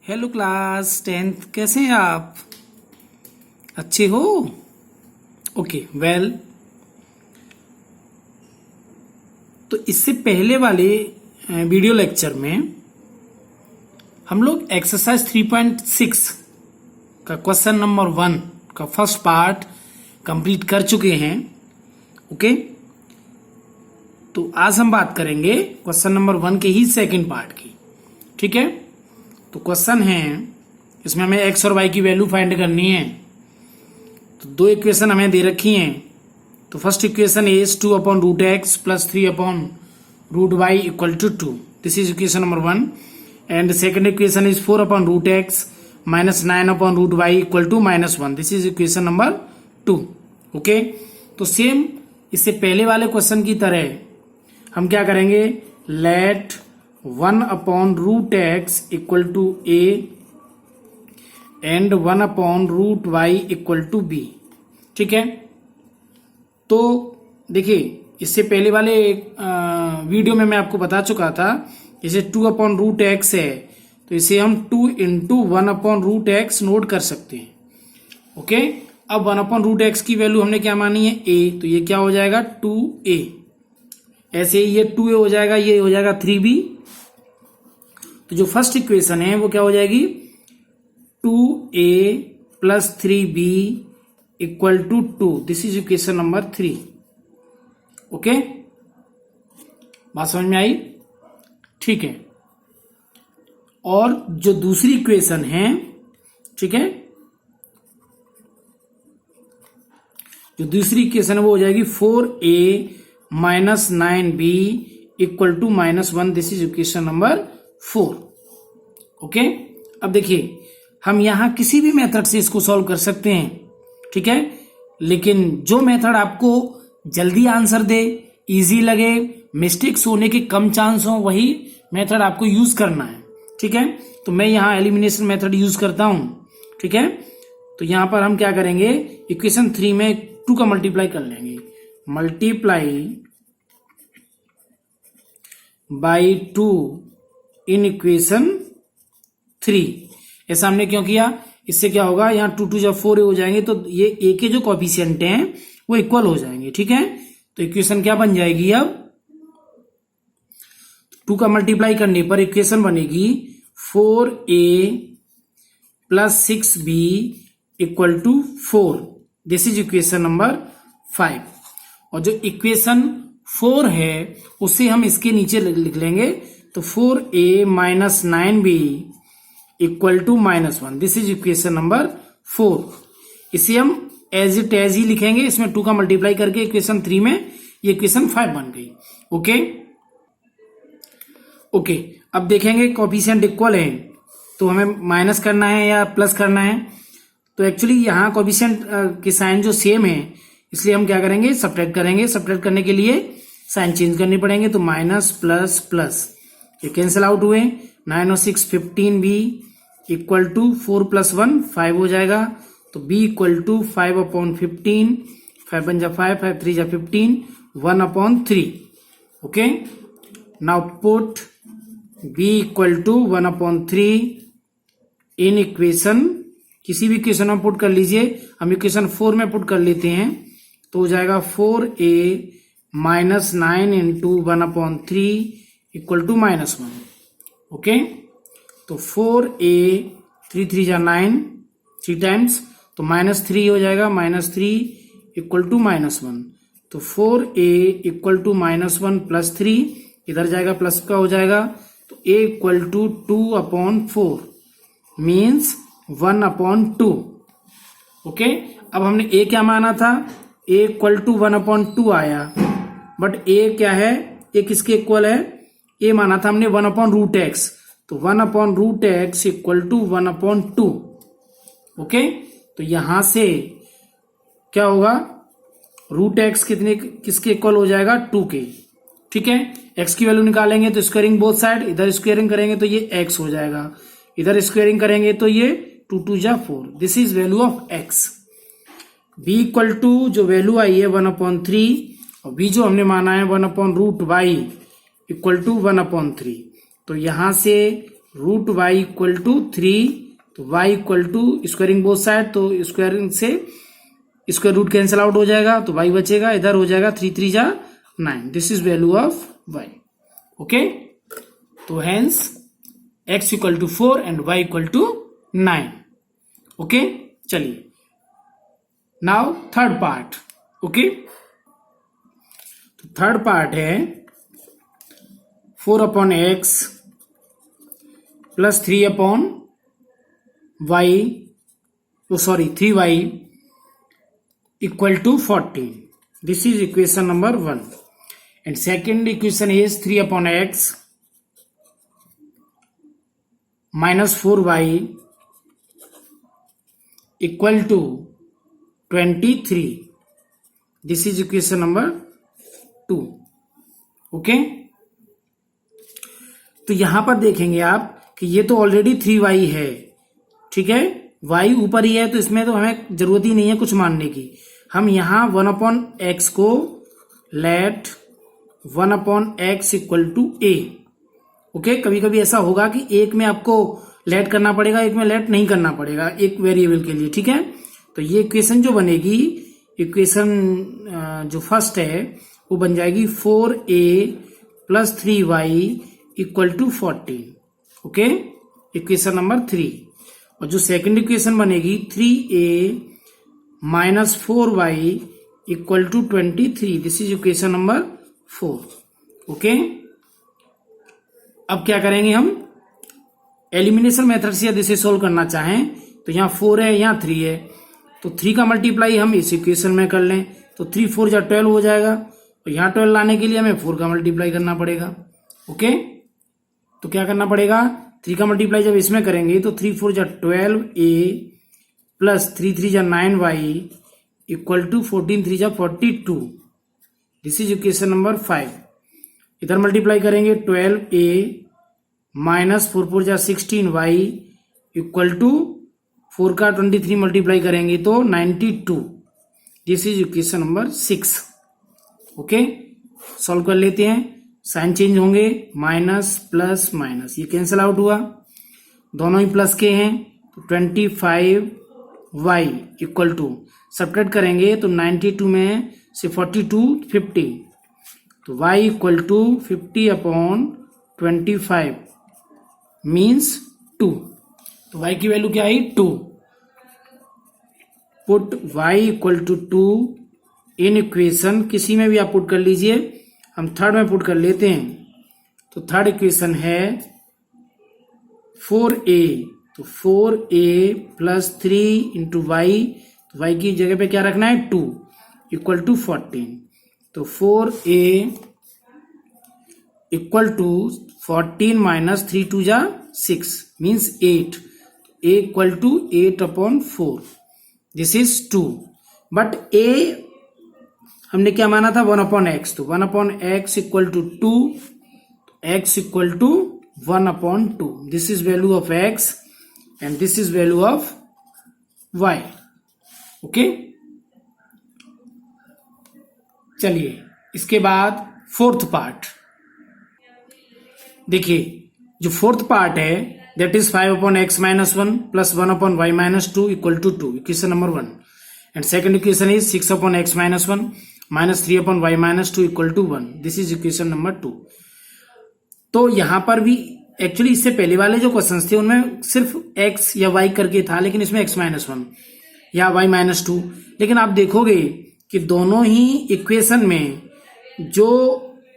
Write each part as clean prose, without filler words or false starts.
Hello class 10th, कैसे हैं आप? अच्छे हो? Okay well. तो इससे पहले वाले वीडियो लेक्चर में हम लोग एक्सरसाइज 3.6 का क्वेश्चन नंबर 1 का फर्स्ट पार्ट कंप्लीट कर चुके हैं। ओके, तो आज हम बात करेंगे क्वेश्चन नंबर 1 के ही सेकंड पार्ट की। ठीक है, तो क्वेश्चन है, इसमें हमें एक्स और वाई की वैल्यू फाइंड करनी है। तो दो इक्वेशन हमें दे रखी हैं। तो first equation is 2/√x plus 3/√y equal to 2। This is equation number 1 and second equation is 4/√x minus 9/√y equal to -1। This is equation number 2। Okay, तो सेम इससे पहले वाले क्वेश्चन की तरह हम क्या करेंगे, let 1/√x equal to a and 1/√y equal to b। ठीक है, तो देखिए इससे पहले वाले वीडियो में मैं आपको बता चुका था, जैसे 2/√x है तो इसे हम 2 इंटू 1/√x नोट कर सकते हैं। ओके, अब 1/√x की वैल्यू हमने क्या मानी है, a, तो ये क्या हो जाएगा 2a। ऐसे ही ये 2a हो जाएगा, ये हो जाएगा 3b। तो जो फर्स्ट इक्वेशन है वो क्या हो जाएगी, 2a plus 3b equal to 2। This is equation number 3। Okay, बात समझ में आई? ठीक है, और जो दूसरी इक्वेशन है, ठीक है, जो दूसरी इक्वेशन है वो हो जाएगी 4a minus 9b equal to -1। This is equation number 4। Okay, अब देखिए हम यहां किसी भी मेथड से इसको सॉल्व कर सकते हैं। ठीक है, लेकिन जो मेथड आपको जल्दी आंसर दे, इजी लगे, मिस्टेक्स होने के कम चांस हो, वही मेथड आपको यूज करना है। ठीक है, तो मैं यहां एलिमिनेशन मेथड यूज करता हूं। ठीक है, तो यहां पर हम क्या करेंगे, इक्वेशन 3 में 2 का मल्टीप्लाई कर लेंगे, मल्टीप्लाई बाई 2 इन इक्वेशन 3। ऐसा हमने क्यों किया, इससे क्या होगा, यहाँ 2 2 जब 4 हो जाएंगे तो ये a के जो कॉफिशिएंट हैं वो इक्वल हो जाएंगे। ठीक है, तो इक्वेशन क्या बन जाएगी, अब 2 का मल्टीप्लाई करने पर इक्वेशन बनेगी 4a plus 6b equal to 4। This is equation number 5। और जो इक्वेशन 4 है उसे हम इसके नीचे लिख लेंगे, तो 4a minus 9b equal to -1। This is equation number 4। इसे हम एज इट एज ही लिखेंगे, इसमें 2 का मल्टीप्लाई करके इक्वेशन 3 में ये इक्वेशन 5 बन गई। ओके ओके, अब देखेंगे कोएफिशिएंट इक्वल है तो हमें माइनस करना है या प्लस करना है। तो एक्चुअली यहाँ कोएफिशिएंट के साइन जो सेम है, इसलिए हम क्या करेंगे, सब्ट्रैक्ट करेंगे। सब्ट्रैक्ट करने के लिए साइन चेंज करनी पड़ेंगे, तो माइनस प्लस प्लस ये कैंसिल आउट हुए, 9 और 6 15b इक्वल टू 4 + 1 5 हो जाएगा। तो b equal to 5/15, 5 × 5, 5 × 3 = 15, 1/3। Okay, now put b equal to 1/3 in equation, किसी भी इक्वेशन में पुट कर लीजिए, हम इक्वेशन 4 में पुट कर लेते हैं, तो हो जाएगा 4a minus 9 into 1/3 equal to -1। Okay, तो 4a 3 3 = 9, 3 टाइम्स, तो -3 हो जाएगा, -3 इक्वल टू -1। तो 4a इक्वल टू -1 प्लस 3 इधर जाएगा, प्लस का हो जाएगा, तो a equal to 2/4 means 1/2। Okay, अब हमने a क्या माना था, a इक्वल टू 1/2 आया, बट a क्या है, a किसके इक्वल है, a माना था हमने 1/√x, तो 1/√x इक्वल टू 1/2। ओके, तो यहां से क्या होगा, √x किसके इक्वल हो जाएगा, 2 के। ठीक है, x की वैल्यू निकालेंगे तो स्क्वायरिंग बोथ साइड, इधर स्क्वायरिंग करेंगे तो ये x हो जाएगा, इधर स्क्वायरिंग करेंगे तो ये 2 2 = 4। This is value of x। b equal to जो वैल्यू आई है 1/3 और b जो हमने माना है 1/√y इक्वल टू 1/3। तो यहां से रूट वाई इक्वल टू 3, तो y equal to squaring both side, तो स्क्वायरिंग से स्क्वायर रूट कैंसिल आउट हो जाएगा, तो वाई बचेगा, इधर हो जाएगा 3 3 जा 9। This is value of y. Okay, तो hence x equal to 4 and y equal to 9। Okay, चलिए नाउ थर्ड पार्ट। ओके, तो थर्ड पार्ट है 4 upon x plus 3 upon y, वो sorry 3y equal to 14। This is equation number 1 and second equation is 3 upon x minus 4y equal to 23. This is equation number 2. Okay, तो यहां पर देखेंगे आप कि ये तो ऑलरेडी 3y है, ठीक है, y ऊपर ही है, तो इसमें तो हमें जरूरत ही नहीं है कुछ मानने की। हम यहां 1 अपॉन एक्स को let 1 upon x equal to a. Okay, कभी कभी ऐसा होगा कि एक में आपको लेट करना पड़ेगा, एक में लेट नहीं करना पड़ेगा, एक वेरिएबल के लिए, ठीक है। तो ये इक्वेशन जो बनेगी, इक्वेशन जो फर्स्ट है वो बन जाएगी 4a plus 3y equal to 14। Okay, equation number 3। और जो सेकंड इक्वेशन बनेगी 3a minus 4y equal to 23। This is equation number 4। Okay, अब क्या करेंगे हम, एलिमिनेशन मेथड से यदि इसे सोल्व करना चाहें तो यहाँ 4 है, यहाँ 3 है, तो 3 का मल्टीप्लाई हम इस इक्वेशन में कर लें, तो 3 4 जा 12 हो जाएगा, तो यहाँ 12 लाने के लिए हमें 4 का मल्टीप्लाई करना पड़ेगा। ओके, तो क्या करना पड़ेगा, 3 का मल्टीप्लाई जब इसमें करेंगे तो 3 4 जा 12a प्लस 3 3 जा 9y इक्वल टू 14 3 जा 42। This is equation number 5। इधर मल्टीप्लाई करेंगे 12a माइनस 4 4 जा 16y इक्वल टू 4 का 23 मल्टीप्लाई करेंगे तो 92। This is equation number 6। Okay, solve कर लेते हैं, साइन चेंज होंगे, माइनस प्लस माइनस, ये कैंसिल आउट हुआ, दोनों ही प्लस के हैं, तो 25y इक्वल टू सब्ट्रैक्ट करेंगे तो 92 में से 42 50, तो y equal to 50 upon 25 means 2। तो y की वैल्यू क्या आई, 2। Put y equal to 2 in equation, किसी में भी आप पुट कर लीजिए, हम थर्ड में पुट कर लेते हैं, तो थर्ड इक्वेशन है 4a, तो 4a प्लस 3 इंटू वाई, तो y की जगह पे क्या रखना है 2 इक्वल टू 14, तो 4a इक्वल टू 14 माइनस 3 2 जा 6 means 8, a equal to 8 upon 4। This is 2, but a हमने क्या माना था 1 अपॉन एक्स, तो 1 upon x equal to 2, x equal to 1 upon 2। This is value of x and this is value of y। Okay, चलिए इसके बाद fourth part देखिए, जो फोर्थ पार्ट है that is 5 upon x minus 1 plus 1 upon y minus 2 equal to 2, equation number 1। And second equation is 6 upon x minus 1 minus 3 upon y minus 2 equal to 1। This is equation number 2। तो यहां पर भी actually इससे पहले वाले जो question थे उनमें सिर्फ x या y करके था, लेकिन इसमें x माइनस 1 या y माइनस 2। लेकिन आप देखोगे कि दोनों ही इक्वेशन में जो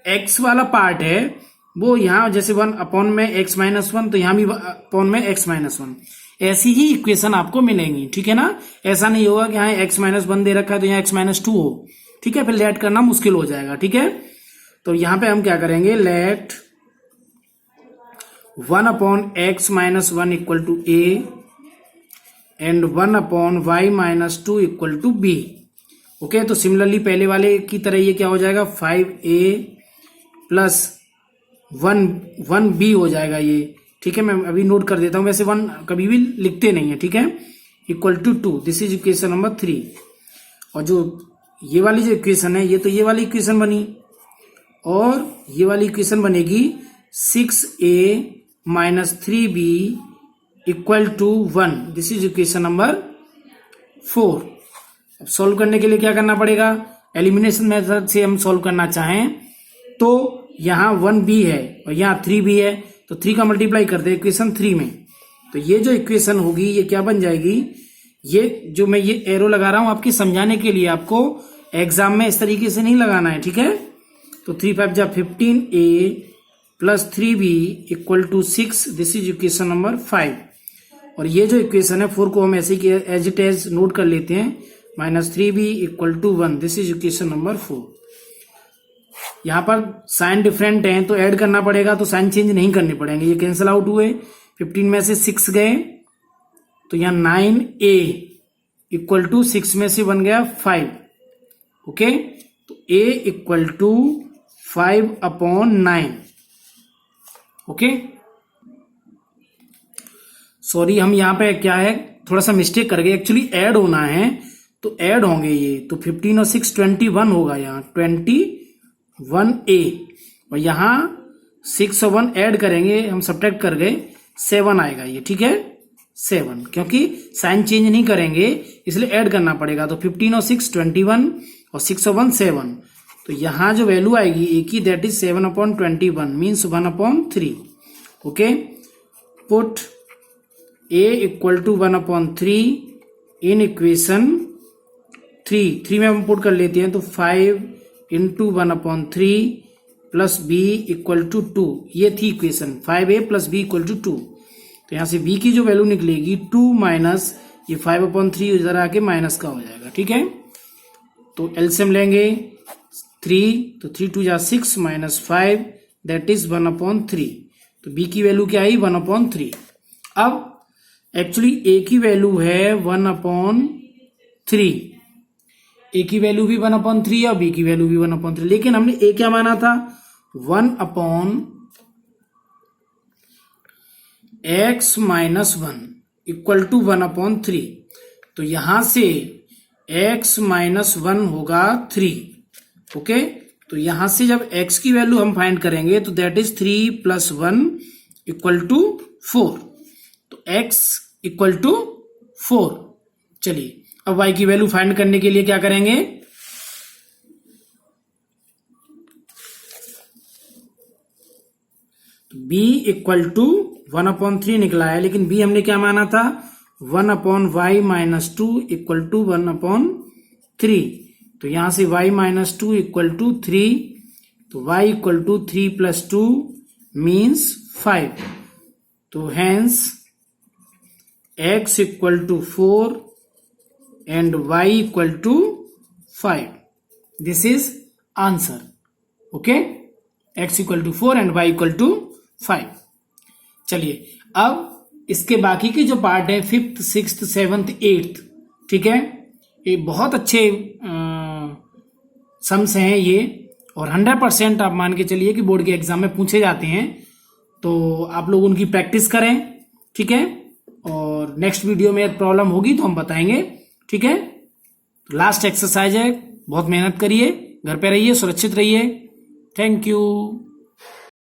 x वाला पार्ट है वो यहाँ जैसे 1 अपॉन में x माइनस 1, तो यहाँ भी अपॉन में x माइनस 1, ऐसी ही इक्वेशन आपको मिलेंगी, ठीक है ना। ऐसा नहीं होगा कि यहाँ x माइनस 1 दे रखा है तो यहाँ x माइनस 2 हो, ठीक है, फिर लेट करना मुश्किल हो जाएगा, ठीक है। तो यहाँ पे हम क्या करेंगे, let 1 upon x minus 1 equal to a and 1 upon y minus 2 equal to b। Okay, तो सिमिलरली पहले वाले की तरह ये क्या हो जाएगा 5a प्लस 1b हो जाएगा ये, ठीक है। मैं अभी नोट कर देता हूं, वैसे 1 कभी भी लिखते नहीं है, ठीक है, equal to 2। This is equation number 3। और जो ये वाली जो इक्वेशन है, ये तो ये वाली इक्वेशन बनी, और ये वाली इक्वेशन बनेगी 6a -3b equal to 1। This is equation number 4। अब सॉल्व करने के लिए क्या करना पड़ेगा, एलिमिनेशन मेथड से हम सॉल्व करना चाहें तो यहाँ 1b है और यहाँ 3b है, तो 3 का मल्टीप्लाई कर दे इक्वेशन 3 में, तो ये जो इक्वेशन होगी ये क्या बन जाएगी, ये जो मैं ये एरो लगा रहा हूं आपके समझाने के लिए, आपको एग्जाम में इस तरीके से नहीं लगाना है, ठीक है। तो 3 5 जा 15a plus 3b equal to 6। This is equation number 5। और ये जो इक्वेशन है 4 को हम ऐसे ही एज इट एज नोट कर लेते हैं, -3b equal to 1। This is equation number 4। यहाँ पर साइन डिफरेंट है तो ऐड करना पड़ेगा, तो साइन चेंज नहीं करने पड़ेंगे, ये कैंसिल आउट हुए। 15 में से 6 गए तो यहाँ 9a इक्वल टू 6 में से बन गया 5। ओके, तो a equal to 5/9। Okay, sorry हम यहाँ पे क्या है थोड़ा सा मिस्टेक कर गए, एक्चुअली ऐड होना है तो ऐड होंगे ये, तो 15 और 6 21 होगा, यहाँ 21a और यहाँ 6 और 1 ऐड करेंगे हम, सब्ट्रैक्ट कर गए 7 आएगा ये, ठीक है 7, क्योंकि साइन चेंज नहीं करेंगे इसलिए ऐड करना पड़ेगा। तो 15 और 6 21 और 6 और 1 7, तो यहाँ जो वैल्यू आएगी ए की that is 7/21 means 1/3। Okay, put a equal to 1/3 in equation 3 में हम पुट कर लेते हैं, तो 5 into 1/3 plus b equal to 2। ये थी equation 5a plus b equal to 2। तो यहां से b की जो वैल्यू निकलेगी 2 माइनस ये 5/3 इधर आके माइनस का हो जाएगा, ठीक है। तो एलसीएम लेंगे 3, तो 3 2 जा 6 माइनस 5 दैट इज 1/3। तो b की वैल्यू क्या आई 1/3। अब एक्चुअली a की वैल्यू है 1/3, a की वैल्यू भी 1/3 और b की वैल्यू भी 1/3, लेकिन हमने a क्या माना था 1/x माइनस 1 इक्वल टू 1/3। तो यहां से x माइनस 1 होगा 3। ओके, तो यहां से जब x की वैल्यू हम फाइंड करेंगे तो दैट इज 3 + 1 इक्वल टू 4। तो x इक्वल टू 4। चलिए अब y की वैल्यू फाइंड करने के लिए क्या करेंगे, b इक्वल टू 1/3 निकला है, लेकिन b हमने क्या माना था 1/y माइनस 2 इक्वल टू 1/3। तो यहां से y माइनस 2 इक्वल टू 3, तो y इक्वल टू 3 + 2 मीन्स 5। तो hence x equal to 4 and y equal to 5. This is answer. Okay, x equal to 4 and y equal to 5. चलिए अब इसके बाकी के जो पार्ट है 5th 6th 7th 8th, ठीक है, ये बहुत अच्छे सम्स हैं ये, और 100% आप मान के चलिए कि बोर्ड के एग्जाम में पूछे जाते हैं, तो आप लोग उनकी प्रैक्टिस करें, ठीक है। और नेक्स्ट वीडियो में प्रॉब्लम होगी तो हम बताएंगे, ठीक है। लास्ट एक्सरसाइज है, बहुत मेहनत करिए, घर पे रहिए, सुरक्षित रहिए। Thank you.